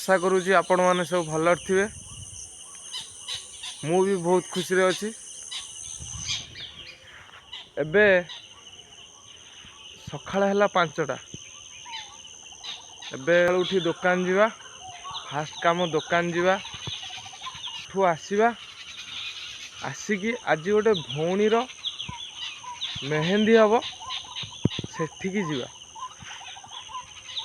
आशा करूँ आपण मैंने सब भल थे। मु भी बहुत खुशी रे अच्छी। एबे सकाळ है 5टा। एबे उठी दुकान जीवा। फास्ट काम दुकान जीवा ठू आसीबा। आसिकी आज गोटे भौणीर मेहंदी हम सेठिकी जीवा।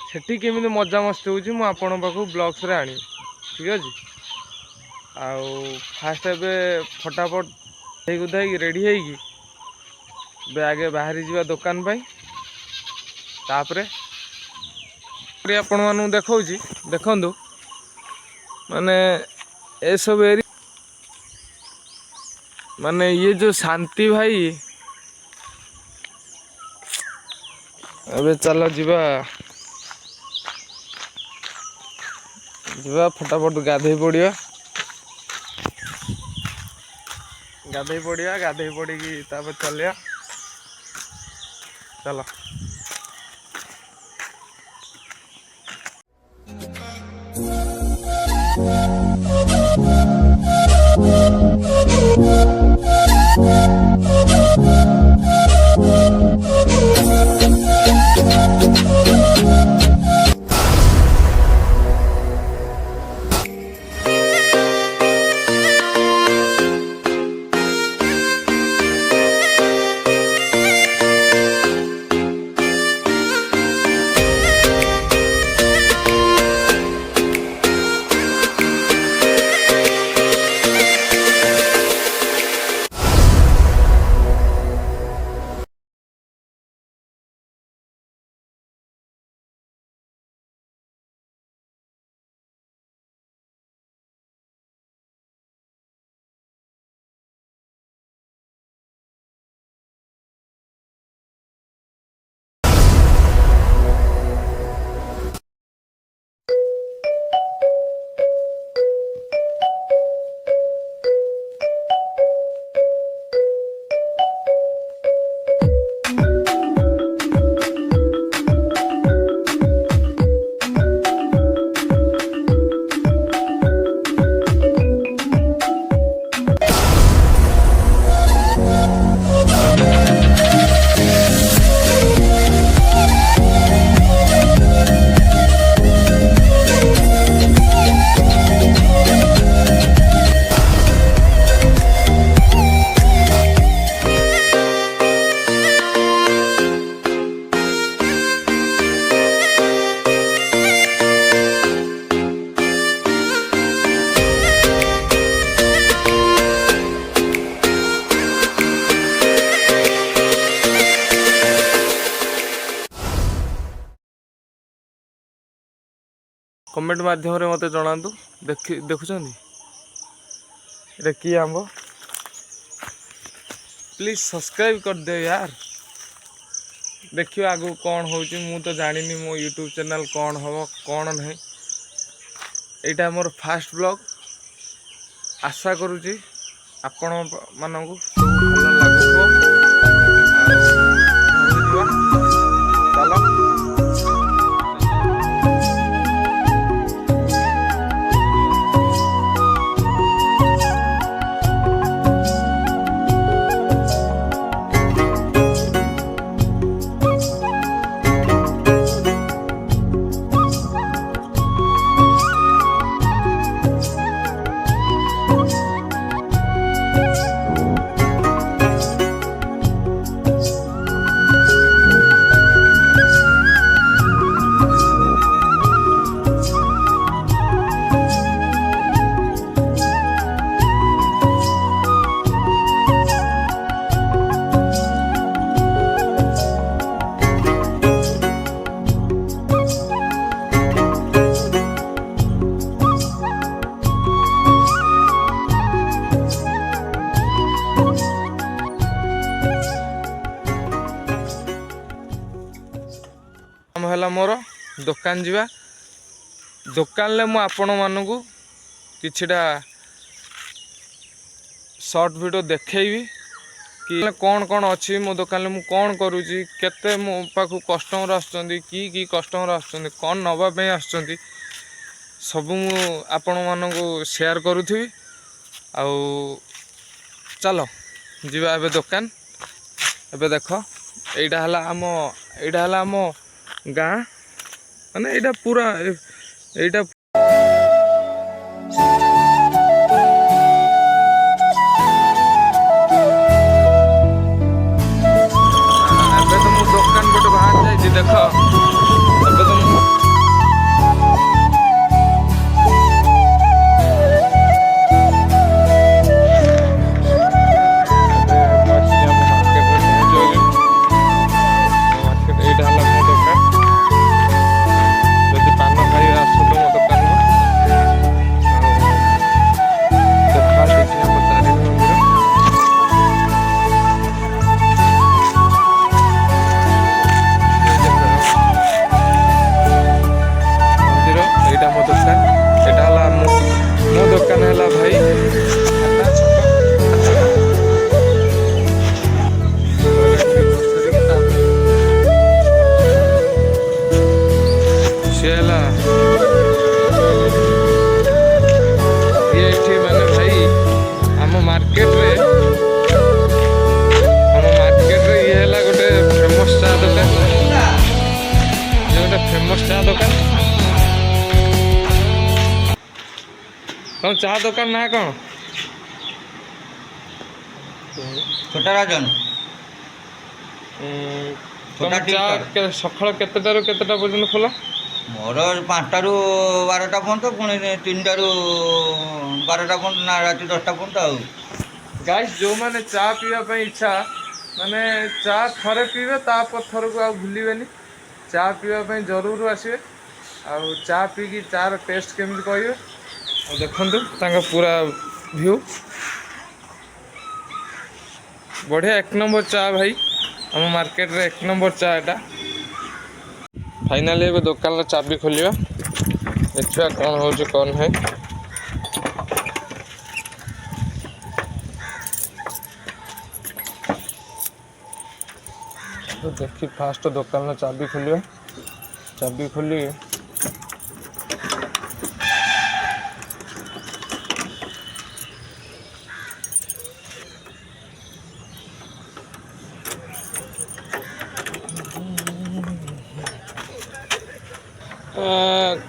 सेठी केमिति मजा मस्ती होची मु आपण पाखु ब्लॉग्स रे आनी। ठीक अछि। आउ फास्ट एबे फटाफट गुधाई रेडी होगी आगे बाहरी जीवा दुकान पाई। तापरे आपण मानू देखौची देखंतु माने ए सब एरिया माने ये जो शांति भाई अबे चलो जीवा जीवा फटाफट गाधई पड़िया। गाधई पड़िया गाधई पड़ी तापर चलिया। चलो कमेंट माध्यम मत जनातु देखुं ये कि आंब प्लीज सब्सक्राइब कर दे यार। देखियो आगु कौन हो मु तो जानी मो यूट्यूब चैनल कौन हम कौन नहीं। यहाँ मोर फास्ट ब्लॉग आशा करुँची आपण मानू भल लगुव। चलो है मोर दुकान जीवा। दुकान ले मु आपण मानू किछिटा शॉर्ट वीडियो देखैबी कि कौन कौन अच्छी मो दुकान में कौन करुँची केते मो पाखु कस्टमर आसुचंदी की कस्टमर आसुचंदी कौन नवा पे आसुचंदी ସବୁ ମୁଁ ଆପଣମାନଙ୍କୁ ସେୟାର କରୁଥିବି। ଆଉ ଚାଲ ଯିବା ଏବେ ଦୋକାନ। ଏବେ ଦେଖ ଏଇଟା ହେଲା ଆମ ଗାଁ, ମାନେ ଏଇଟା ପୁରା ଏଇଟା ଏବେ ତ ମୁଁ ଦୋକାନ ଗୋଟେ ବାହାରି ଯାଇଛି ଦେଖ। ଏବେ ତ ମୁଁ ଏଇଟା ହେଲା ମୋ ଦୋକାନ। ଯଦି ପାନ ଖାଇବା ଆସନ୍ତୁ ମୋ ଦୋକାନକୁ। ଆଉ ଦେଖ ଏଠି ଆମ ତାରିଣୀ ମନ୍ଦିର। ମନ୍ଦିର ଏଇଟା ମୋ ଦୋକାନ। ଏଇଟା ହେଲା ମୋ ଦୋକାନ ହେଲା ଭାଇ ଖାତା ଛକ। ସିଏ ହେଲା ଏଠି ମାନେ ଭାଇ ଆମ ମାର୍କେଟରେ ଇଏ ହେଲା ଗୋଟେ ଫେମସ୍ ଚା ଦୋକାନ। ଇଏ ଗୋଟେ ଫେମସ୍ ଚା ଦୋକାନ। ତମ ଚା ଦୋକାନ ନାଁ କ'ଣ? ଛୋଟା ରାଜନ। ତମ ଚା ସକାଳ କେତେଟାରୁ କେତେଟା ପର୍ଯ୍ୟନ୍ତ ଖୋଲା? ମୋର 5ଟାରୁ 12ଟା ପର୍ଯ୍ୟନ୍ତ, ପୁଣି 3ଟାରୁ 12ଟା ପର୍ଯ୍ୟନ୍ତ, ନା ରାତି 10ଟା ପର୍ଯ୍ୟନ୍ତ। ଆଉ ଗାଇସ୍, ଯୋଉମାନେ ଚା ପିଇବା ପାଇଁ ଇଚ୍ଛା, ମାନେ ଚା ଥରେ ପିଇବେ ତାପର ଥରକୁ ଆଉ ଭୁଲିବେନି। ଚା ପିଇବା ପାଇଁ ଜରୁର ଆସିବେ। ଆଉ ଚା ପିଇକି ଚାର ଟେଷ୍ଟ କେମିତି କହିବେ। ଆଉ ଦେଖନ୍ତୁ ତାଙ୍କ ପୁରା ଭ୍ୟୁ, ବଢ଼ିଆ 1 ନମ୍ବର ଚା ଭାଇ। ଆମ ମାର୍କେଟରେ 1 ନମ୍ବର ଚା ଏଟା। ଫାଇନାଲି ଏବେ ଦୋକାନର ଚାବି ଖୋଲିବା, ଦେଖିବା କ'ଣ ହେଉଛି କ'ଣ ନାହିଁ। ଦେଖି ଫାଷ୍ଟ ଦୋକାନର ଚାବି ଖୋଲିବା। ଚାବି ଖୋଲି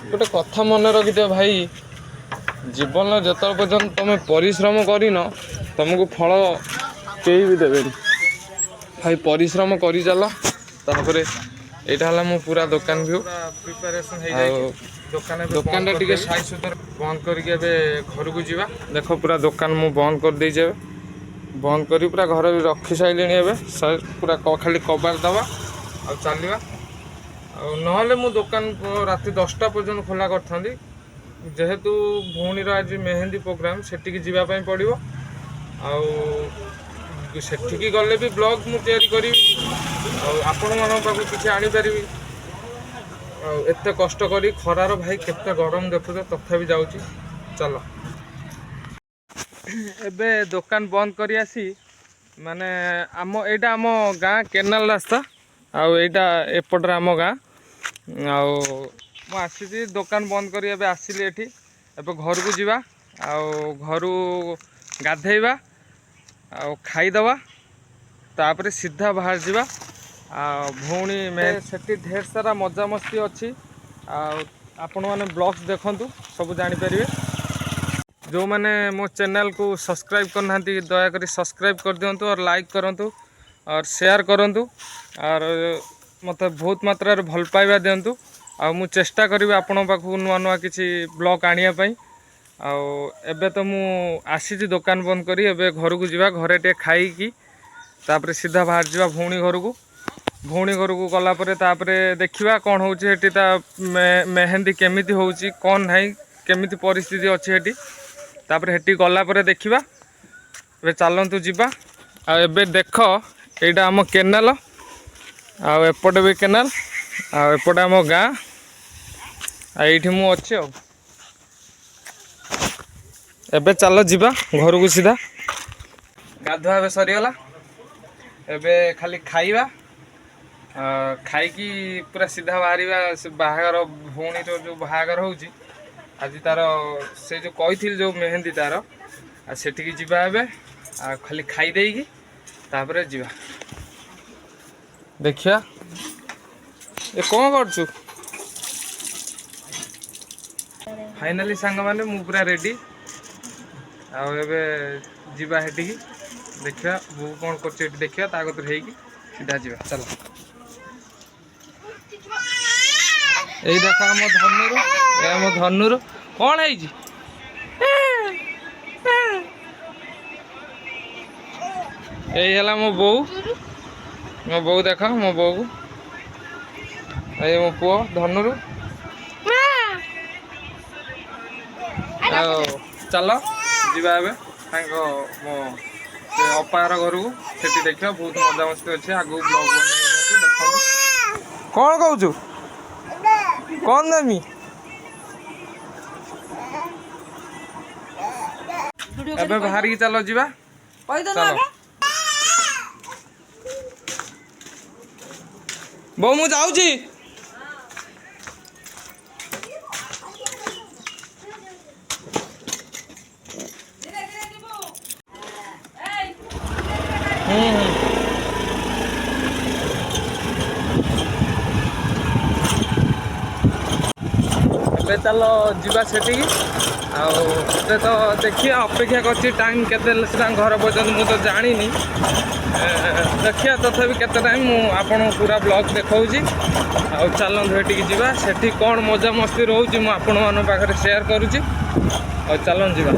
ଗୋଟେ କଥା ମନେ ରଖିଥିବ ଭାଇ, ଜୀବନରେ ଯେତେବେଳେ ପର୍ଯ୍ୟନ୍ତ ତୁମେ ପରିଶ୍ରମ କରିନ ତୁମକୁ ଫଳ କେହି ବି ଦେବେନି। ଭାଇ ପରିଶ୍ରମ କରିଚାଲ। ତାପରେ ଏଇଟା ହେଲା ମୁଁ ପୁରା ଦୋକାନ ଭ୍ୟୁ। ଆଉ ଦୋକାନଟା ଟିକେ ସାଇଜ୍ ସୁତରା ବନ୍ଦ କରିକି ଏବେ ଘରକୁ ଯିବା। ଦେଖ ପୁରା ଦୋକାନ ମୁଁ ବନ୍ଦ କରିଦେଇଛି। ଏବେ ବନ୍ଦ କରି ପୁରା ଘରେ ରଖି ସାରିଲିଣି। ଏବେ ପୁରା ଖାଲି କବାଟ ଦେବା ଆଉ ଚାଲିବା। ଆଉ ନହେଲେ ମୁଁ ଦୋକାନ ରାତି 10ଟା ପର୍ଯ୍ୟନ୍ତ ଖୋଲା କରିଥାନ୍ତି। ଯେହେତୁ ଭଉଣୀର ଆଜି ମେହେନ୍ଦୀ ପ୍ରୋଗ୍ରାମ୍, ସେଠିକି ଯିବା ପାଇଁ ପଡ଼ିବ। ଆଉ ସେଠିକି ଗଲେ ବି ବ୍ଲଗ୍ ମୁଁ ତିଆରି କରିବି, ଆଉ ଆପଣମାନଙ୍କ ପାଖକୁ କିଛି ଆଣିପାରିବି। ଆଉ ଏତେ କଷ୍ଟ କରି ଖରାର ଭାଇ କେତେ ଗରମ ଦେଖୁଛ, ତଥାପି ଯାଉଛି। ଚାଲ ଏବେ ଦୋକାନ ବନ୍ଦ କରି ଆସି, ମାନେ ଏଇଟା ଆମ ଗାଁ କେନାଲ ରାସ୍ତା। ଆଉ ଏଇଟା ଏପଟରେ ଆମ ଗାଁ। ଆଉ ମୁଁ ଆସିଛି ଦୋକାନ ବନ୍ଦ କରି ଏବେ ଆସିଲି ଏଠି। ଏବେ ଘରକୁ ଯିବା। ଆଉ ଘରୁ ଗାଧେଇବା ଆଉ ଖାଇଦେବା, ତାପରେ ସିଧା ବାହାରି ଯିବା। ଆଉ ଭଉଣୀ ସେଠି ଢେର ସାରା ମଜାମସ୍ତି ଅଛି। ଆଉ ଆପଣମାନେ ବ୍ଲଗ୍ସ ଦେଖନ୍ତୁ, ସବୁ ଜାଣିପାରିବେ। ଯେଉଁମାନେ ମୋ ଚ୍ୟାନେଲକୁ ସବସ୍କ୍ରାଇବ୍ କରିନାହାନ୍ତି, ଦୟାକରି ସବସ୍କ୍ରାଇବ୍ କରିଦିଅନ୍ତୁ। और ଲାଇକ୍ କରନ୍ତୁ, और ସେୟାର କରନ୍ତୁ, और ମୋତେ ବହୁତ ମାତ୍ରାରେ ଭଲ ପାଇବା ଦିଅନ୍ତୁ। ଆଉ ମୁଁ ଚେଷ୍ଟା କରିବି ଆପଣଙ୍କ ପାଖକୁ ନୂଆ ନୂଆ କିଛି ବ୍ଲଗ୍ ଆଣିବା ପାଇଁ। ଆଉ ଏବେ ତ ମୁଁ ଆସିଛି ଦୋକାନ ବନ୍ଦ କରି, ଏବେ ଘରକୁ ଯିବା। ଘରେ ଟିକେ ଖାଇକି ତାପରେ ସିଧା ବାହାରି ଯିବା ଭଉଣୀ ଘରକୁ। ଭଉଣୀ ଘରକୁ ଗଲା ପରେ ତାପରେ ଦେଖିବା କ'ଣ ହେଉଛି ସେଠି, ତା ମେହେନ୍ଦୀ କେମିତି ହେଉଛି, କ'ଣ ନାହିଁ, କେମିତି ପରିସ୍ଥିତି ଅଛି ସେଠି। ତାପରେ ସେଠି ଗଲା ପରେ ଦେଖିବା। ଏବେ ଚାଲନ୍ତୁ ଯିବା। ଆଉ ଏବେ ଦେଖ ଏଇଟା ଆମ କେନାଲ, ଆଉ ଏପଟେ ବି କେନାଲ, ଆଉ ଏପଟେ ଆମ ଗାଁ। ଆଉ ଏଇଠି ମୁଁ ଅଛି। ଆଉ ଏବେ ଚାଲ ଯିବା ଘରକୁ ସିଧା। ଗାଧୁଆ ଏବେ ସରିଗଲା। ଏବେ ଖାଲି ଖାଇବା, ଖାଇକି ପୁରା ସିଧା ବାହାରିବା। ସେ ବାହାଘର, ଭଉଣୀର ଯେଉଁ ବାହାଘର ହେଉଛି आज तार से जो कही जो मेहंदी तार आ सेठिकी जीवा एबे आ खाली खाई देगी तापर जीवा देखिया ए कौन करछु फाइनाली सांग माने मु पूरा रेडी आ एबे जीवा हेटिकी देखिया बो कौन करछु एटी देखिया ता गतर हेकी सीधा जीवा चल एई देखो हम धनुर कौन है जी यही है मो बो देख मो बो को ये मो पुओ धनुर चल जीवा एबे मो अपार घर को सेठी देखिया बहुत मजा मस्ती अच्छे आगु ब्लॉग देखो कौन कहू कौन देमी एबे बाहर की चलो जीवा चलो बो मु जाऊची चलो जीवा सेठी आते तो देखिए अपेक्षा कर टाइम केते घर पर्यटन मुझे तो जानी देखिए तथापि केते टाइम मुझे पूरा ब्लॉग देखा चलते हेटिकी जीवा सेठी कौन मजा मस्ती रोचे मुझे आपण मान पाखे शेयर करुँची चलन जीवा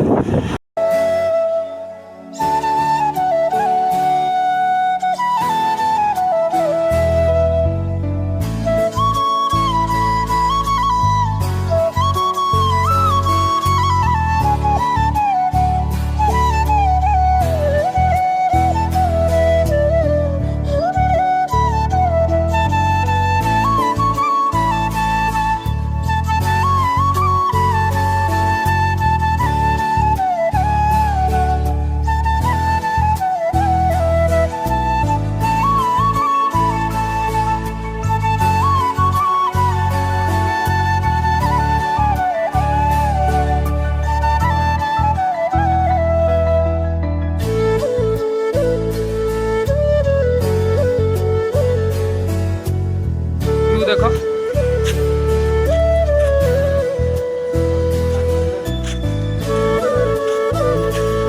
देखो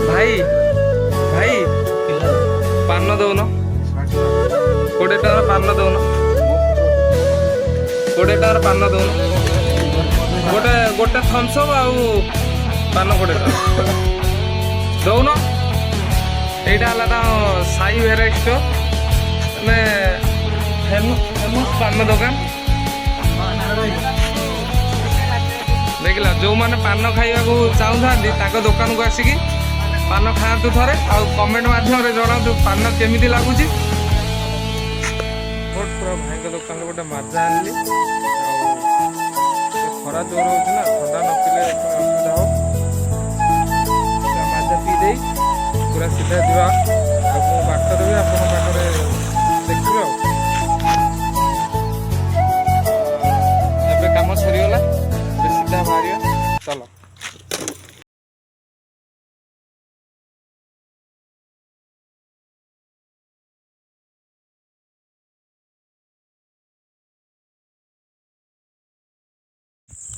भाई भाई पान दौन 20 टकर पान दौन 20 टकर पान दौन गोटे गोटे थम्सअप आउ पान 20 टका दौन यहाँ साई भेराइटी स्टोर फेमस पान दुकान देखला जो मैंने पान खाइबा चाहूँ दुकान को आसिकी पान खातु थे आ कमेंट मध्यम जनातु पान केमी लगुच पूरा भाई दुकान गोटे माजा आनली खरा जोर हो ठंडा न पीले असुविधा हो माजा पी दे पूरा सीधा जावा बाटर भी आप पाखे देखिए काम सरीगला सीधा बाहर चलो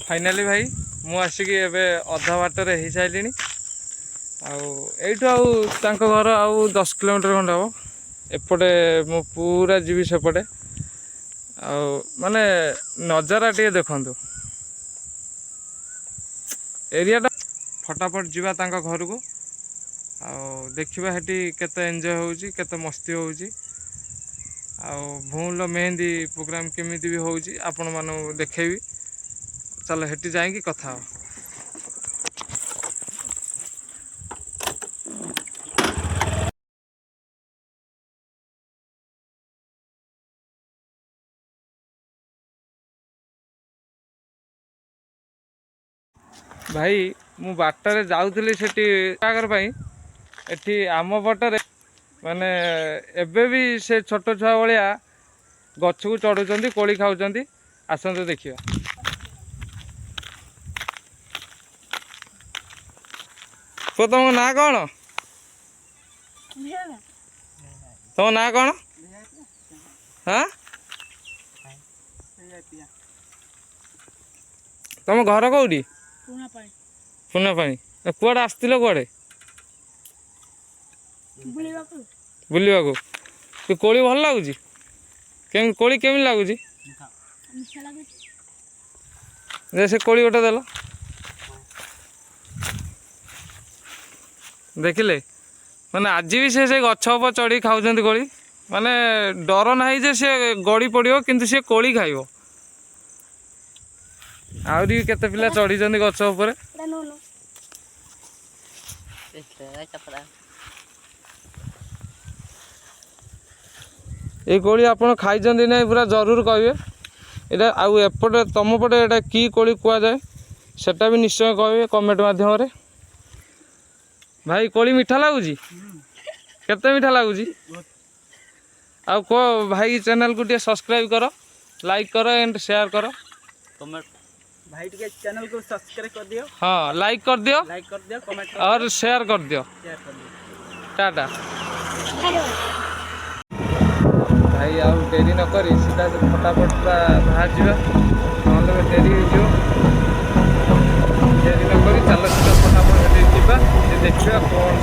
फाइनाली भाई मु आसिकी एबे अधा बाटर हो सारे आठू घर आउ 10 किलोमीटर खंड हम एपटे मु पूरा जीवी सेपटे माने नजारा टे देखु एरियाटा फटाफट जीवा तांका घर को देखा हेटी केते एंजॉय होउची केते मस्ती होउची भूल मेहंदी प्रोग्राम केमिति भी होउची आपण मानो देखेबी चलो हेटी जाएंगी कथा हो भाई मु बाटर जाऊली एठी आम पटरे माने एबे भी से छोट छुआ भाया गछ को चढ़ुंट कोली खाऊँ आसतु देखिए ପୁଅ ତମ ନାଁ କ'ଣ? ତମ ନାଁ କ'ଣ? ହଁ ତମ ଘର କୋଉଠି? ପୁନାପାଣି। କୁଆଡ଼େ ଆସିଥିଲ କୁଆଡ଼େ ବୁଲିବାକୁ? କୋଳି ଭଲ ଲାଗୁଛି? କୋଳି କେମିତି ଲାଗୁଛି? ସେ କୋଳି ଗୋଟେ ଦେଲ ଦେଖିଲେ ମାନେ ଆଜି ବି ସେ ଗଛ ଉପରେ ଚଢ଼ିକି ଖାଉଛନ୍ତି କୋଳି। ମାନେ ଡର ନାହିଁ ଯେ ସେ ଗଡ଼ି ପଡ଼ିବ କିନ୍ତୁ ସେ କୋଳି ଖାଇବ। ଆହୁରି କେତେ ପିଲା ଚଢ଼ିଛନ୍ତି ଗଛ ଉପରେ। এই କୋଳି ଆପଣ ଖାଇଛନ୍ତି ନାହିଁ ପୁରା ଜରୁର କହିବେ। ଏଇଟା ଆଉ ଏପଟେ ତମ ପଟେ ଏଇଟା କି କୋଳି କୁହାଯାଏ ସେଟା ବି ନିଶ୍ଚୟ କହିବେ କମେଣ୍ଟ ମାଧ୍ୟମରେ। ଭାଇ କୋଳି ମିଠା ଲାଗୁଛି? କେତେ ମିଠା ଲାଗୁଛି? ଆଉ କୁହ ଭାଇ ଚ୍ୟାନେଲକୁ ଟିକେ ସବସ୍କ୍ରାଇब କର, ଲାଇକ୍ କର एंड शेयर करो। कमेंट भाई टिके चैनल को सब्सक्राइब कर दियो। हाँ लाइक कर दियो कमेंट और शेयर कर दियो। टाटा। भाई आउ डेरी न करी सीधा फटाफट पूरा बाहर जा ना डेरी हो। डेरी न करी चल सीधा फटाफट जावा देखा कौन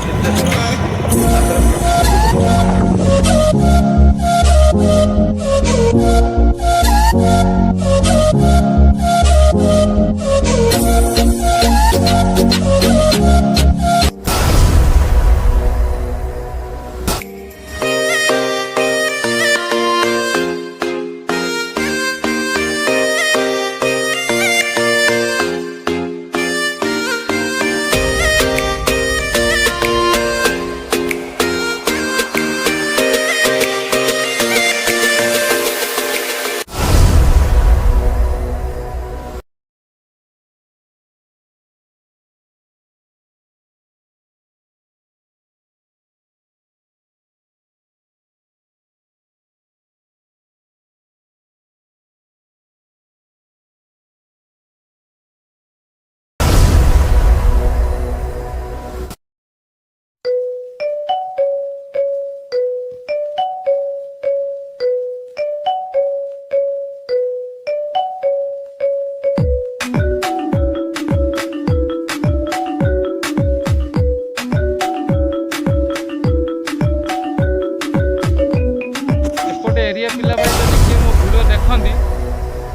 एरिया पिला भाई जब किए मो वीडियो देखती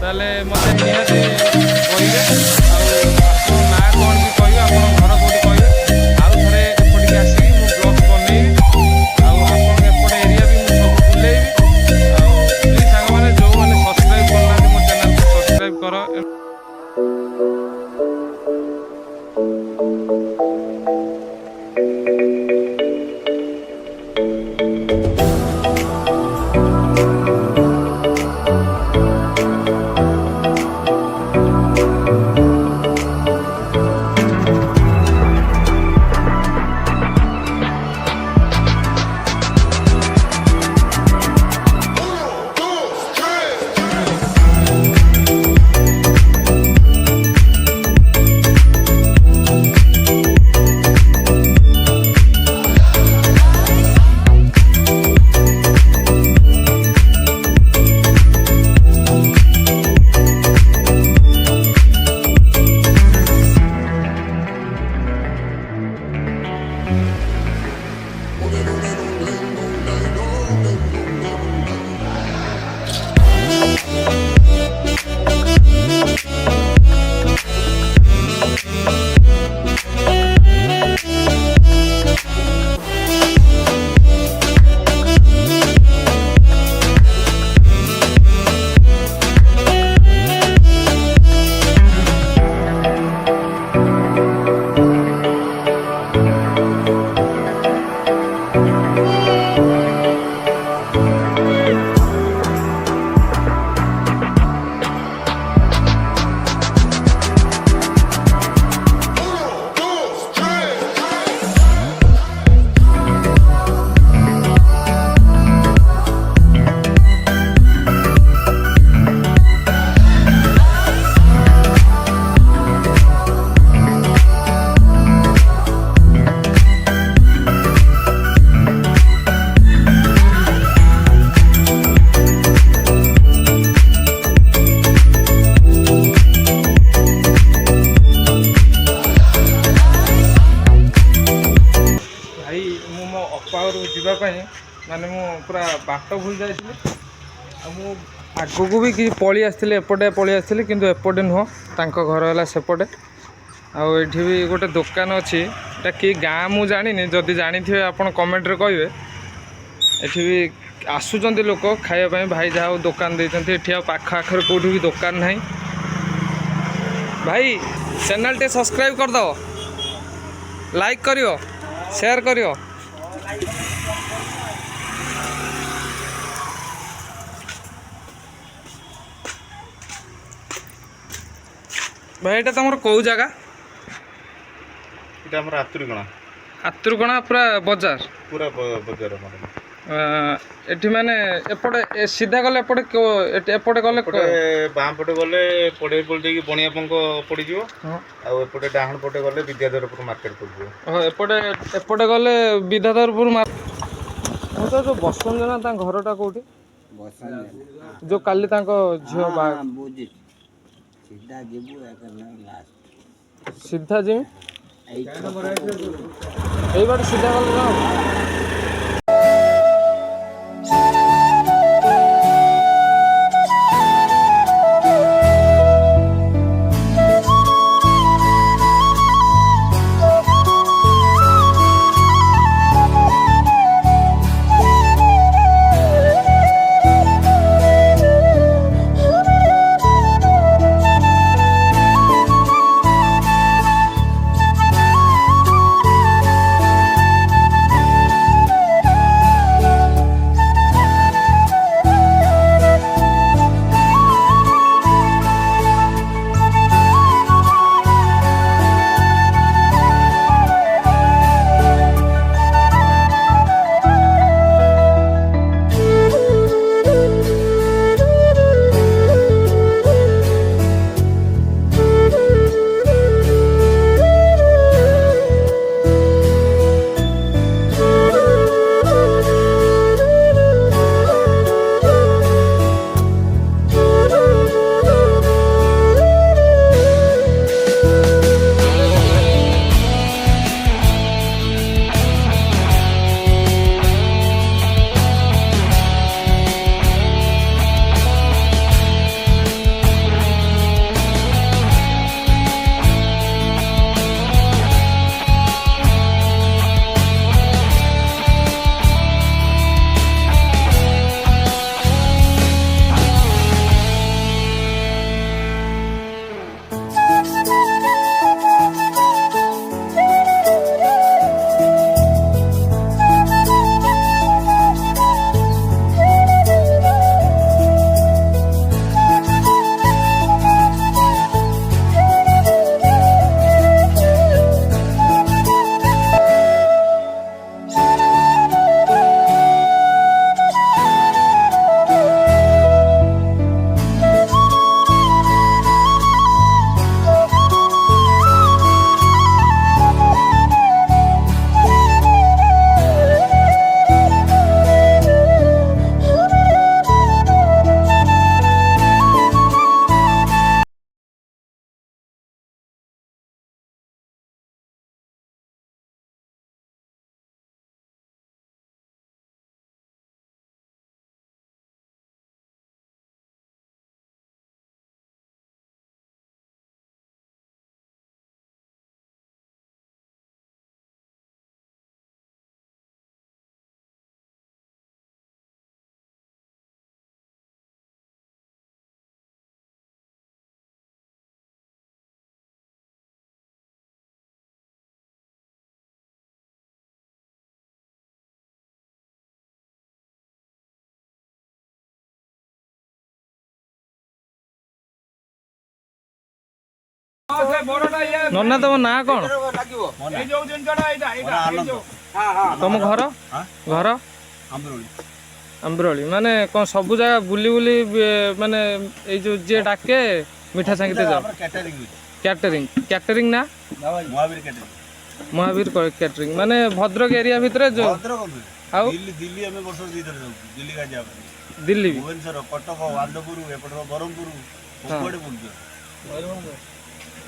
ताले मते निहाती कहिबे आ ना कौन भी कहिबे आपन घर कोठी कहिबे आउ थरे एपटिके आसी मो ब्लॉग बनेइबी आ आपन एपट एरिया भी मो सब बुलेइबी आ प्लीज सांग माने जो माने सब्सक्राइब करना मो चैनल को सब्सक्राइब करो। ମାନେ ମୁଁ ପୁରା ବାଟ ଭୁଲି ଯାଇଥିଲି ଆଉ ମୁଁ ଆଗକୁ ବି କିଛି ପଳେଇ ଆସିଥିଲି ଏପଟେ ପଳେଇ ଆସିଥିଲି କିନ୍ତୁ ଏପଟେ ନୁହଁ ତାଙ୍କ ଘର ହେଲା ସେପଟେ। ଆଉ ଏଠି ବି ଗୋଟେ ଦୋକାନ ଅଛି ଏଟା କି ଗାଁ ମୁଁ ଜାଣିନି ଯଦି ଜାଣିଥିବେ ଆପଣ କମେଣ୍ଟରେ କହିବେ। ଏଠି ବି ଆସୁଛନ୍ତି ଲୋକ ଖାଇବା ପାଇଁ ଭାଇ ଯାହା ହଉ ଦୋକାନ ଦେଇଛନ୍ତି ଏଠି ଆଉ ପାଖ ଆଖରେ କେଉଁଠି ବି ଦୋକାନ ନାହିଁ। ଭାଇ ଚ୍ୟାନେଲଟେ ସବସ୍କ୍ରାଇବ୍ କରିଦେବ ଲାଇକ୍ କରିବ ସେୟାର କରିବ। ଭାଇ ଏଇଟା ତମର କେଉଁ ଜାଗା? এটা আমার আতুরগণা ଆତୁରକଣା ପୁରା ବଜାର পুরা বজার আমার ଏଠି ମାନେ ଏପଟେ ସିଧା ଗଲେ ଏପଟେ ଏପଟେ ଗଲେ এপটে বাঁ পটে গলে পড়ে পড়ে ଦେଇକି বଣିଆ ପଙ୍କ ପଡ଼ିଯିବ ଆଉ ଏପଟେ ଡାହାଣ ପଟେ ଗଲେ ବିଦ୍ୟାଧରପୁର ମାର୍କେଟ ପଡ଼ିଯିବ। ହଁ ଏପଟେ ଏପଟେ ଗଲେ ବିଦ୍ୟାଧରପୁର ମୁଁ ତ ଯୋଉ ବସଞ୍ଜନା ତାଙ୍କ ଘରଟା କୋଉଠି? ଯୋଉ କାଲି ତାଙ୍କ ଝିଅ ସିଧା ଯିବି ଏଇ ବାଟେ ସିଧା ଗଲେ ନା ନନା ତମ ନାଁ କଣ? ତମ ଘର ଘର ଆମ୍ବ୍ରୋଳି ମାନେ କଣ ସବୁ ଜାଗା ବୁଲି ବୁଲି ମାନେ ଏଇ ଯୋଉ ଯିଏ ଡାକେ ମିଠା ସାଙ୍ଗିତେ ଯାଅ କ୍ୟାଟରିଂ କ୍ୟାଟରିଂ ନା ମହାବୀର କ୍ୟାଟରିଂ ମାନେ ଭଦ୍ରକ ଏରିଆ ଭିତରେ ଯୋଉ ଆଉ ଦିଲ୍ଲୀ ଭୁବନେଶ୍ୱର କଟକ ଆନ୍ଦପୁର ଏପଟର ବ୍ରହ୍ମପୁର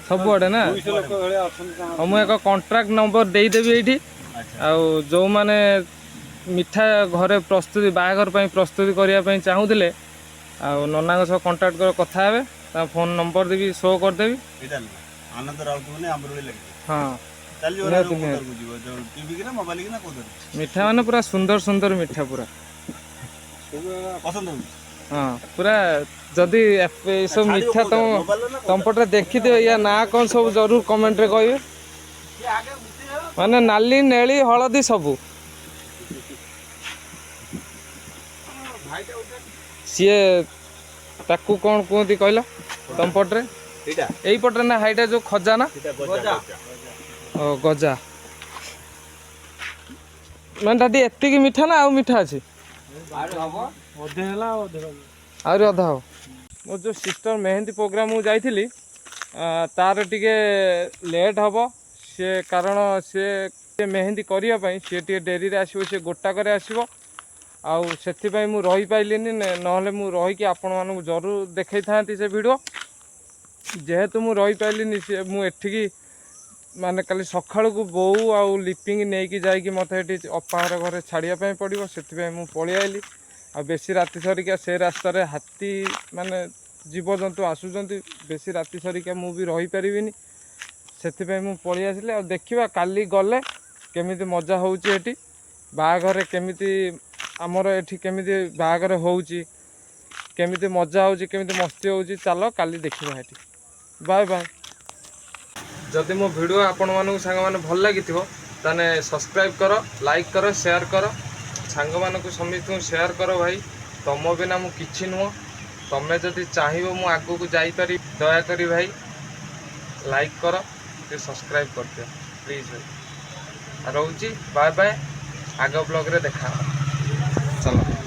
ସବୁଆଡ଼େ ନା ମୁଁ ଏକ କଣ୍ଟ୍ରାକ୍ଟ ନମ୍ବର ଦେଇଦେବି ଏଇଠି ଆଉ ଯେଉଁମାନେ ମିଠା ଘରେ ପ୍ରସ୍ତୁତି ବାହାଘର ପାଇଁ ପ୍ରସ୍ତୁତି କରିବା ପାଇଁ ଚାହୁଁଥିଲେ ଆଉ ନନାଙ୍କ ସହ କଣ୍ଟାକ୍ଟ କରି କଥା ହେବେ। ତା ଫୋନ୍ ନମ୍ବର ଦେବି, ଶୋ କରିଦେବି। ଆନନ୍ଦ ରାଉତ ମାନେ ଆମ୍ବରଳି ଲାଗିଛି। ହଁ ଚାଲିଯିବ ମିଠା ମାନେ ପୁରା ସୁନ୍ଦର ସୁନ୍ଦର ମିଠା ପୁରା ପସନ୍ଦ ହଉଛି। ହଁ ପୁରା ଯଦି ଏସବୁ ମିଠା ତମ ପଟରେ ଦେଖିଥିବେ ୟା ନାଁ କ'ଣ ସବୁ ଜରୁର କମେଣ୍ଟରେ କହିବେ। ମାନେ ନାଲି ନେଳି ହଳଦୀ ସବୁ। ସିଏ ତାକୁ କ'ଣ କୁହନ୍ତି କହିଲ ତମ ପଟରେ? ଏଇପଟରେ ନା ହାଇଟା ଯୋଉ ଖଜା ନା ଓ ଗଜା। ମାନେ ଦାଦି ଏତିକି ମିଠା ନା ଆଉ ମିଠା ଅଛି? ଆହୁରି ଅଧା ହବ। ମୋ ଯେଉଁ ସିଷ୍ଟର ମେହେନ୍ଦୀ ପ୍ରୋଗ୍ରାମକୁ ଯାଇଥିଲି ତାର ଟିକେ ଲେଟ୍ ହବ। ସିଏ କାରଣ ସିଏ ମେହେନ୍ଦୀ କରିବା ପାଇଁ ସିଏ ଟିକେ ଡେରିରେ ଆସିବ, ସିଏ ଗୋଟାକରେ ଆସିବ। ଆଉ ସେଥିପାଇଁ ମୁଁ ରହିପାରିଲିନି, ନହେଲେ ମୁଁ ରହିକି ଆପଣମାନଙ୍କୁ ଜରୁର ଦେଖେଇଥାନ୍ତି ସେ ଭିଡ଼ିଓ। ଯେହେତୁ ମୁଁ ରହିପାରିଲିନି ମୁଁ ଏଠିକି ମାନେ କାଲି ସକାଳକୁ ବୋଉ ଆଉ ଲିପିଙ୍ଗ ନେଇକି ଯାଇକି ମୋତେ ଏଠି ଅପାଘର ଘରେ ଛାଡ଼ିବା ପାଇଁ ପଡ଼ିବ। ସେଥିପାଇଁ ମୁଁ ପଳେଇ ଆଇଲି। ଆଉ ବେଶୀ ରାତି ସରିକା ସେ ରାସ୍ତାରେ ହାତୀ ମାନେ ଜୀବଜନ୍ତୁ ଆସୁଛନ୍ତି, ବେଶୀ ରାତି ସରିକା ମୁଁ ବି ରହିପାରିବିନି। ସେଥିପାଇଁ ମୁଁ ପଳେଇ ଆସିଲି। ଆଉ ଦେଖିବା କାଲି ଗଲେ କେମିତି ମଜା ହେଉଛି ଏଠି ବାହାଘରେ, କେମିତି ଆମର ଏଠି କେମିତି ବାହାଘର ହେଉଛି, କେମିତି ମଜା ହେଉଛି, କେମିତି ମସ୍ତି ହେଉଛି। ଚାଲ କାଲି ଦେଖିବା ଏଠି। Bye bye. ଯଦି ମୋ ଭିଡ଼ିଓ ଆପଣମାନଙ୍କୁ ସାଙ୍ଗମାନେ ଭଲ ଲାଗିଥିବ ତାହେଲେ ସବସ୍କ୍ରାଇବ୍ କର, ଲାଇକ୍ କର, ସେୟାର କର, ସାଙ୍ଗମାନଙ୍କୁ ସମସ୍ତଙ୍କୁ ସେୟାର କର। ଭାଇ ତମ ବିନା ମୁଁ କିଛି ନୁହଁ। ତମେ ଯଦି ଚାହିଁବ ମୁଁ ଆଗକୁ ଯାଇପାରିବି। ଦୟାକରି ଭାଇ ଲାଇକ୍ କର, ଟିକେ ସବସ୍କ୍ରାଇବ୍ କରିଦିଅ ପ୍ଲିଜ୍ ଭାଇ। ରହୁଛି, ବାଏ ବାଏ। ଆଗ ବ୍ଲଗ୍ରେ ଦେଖା। ଚାଲ।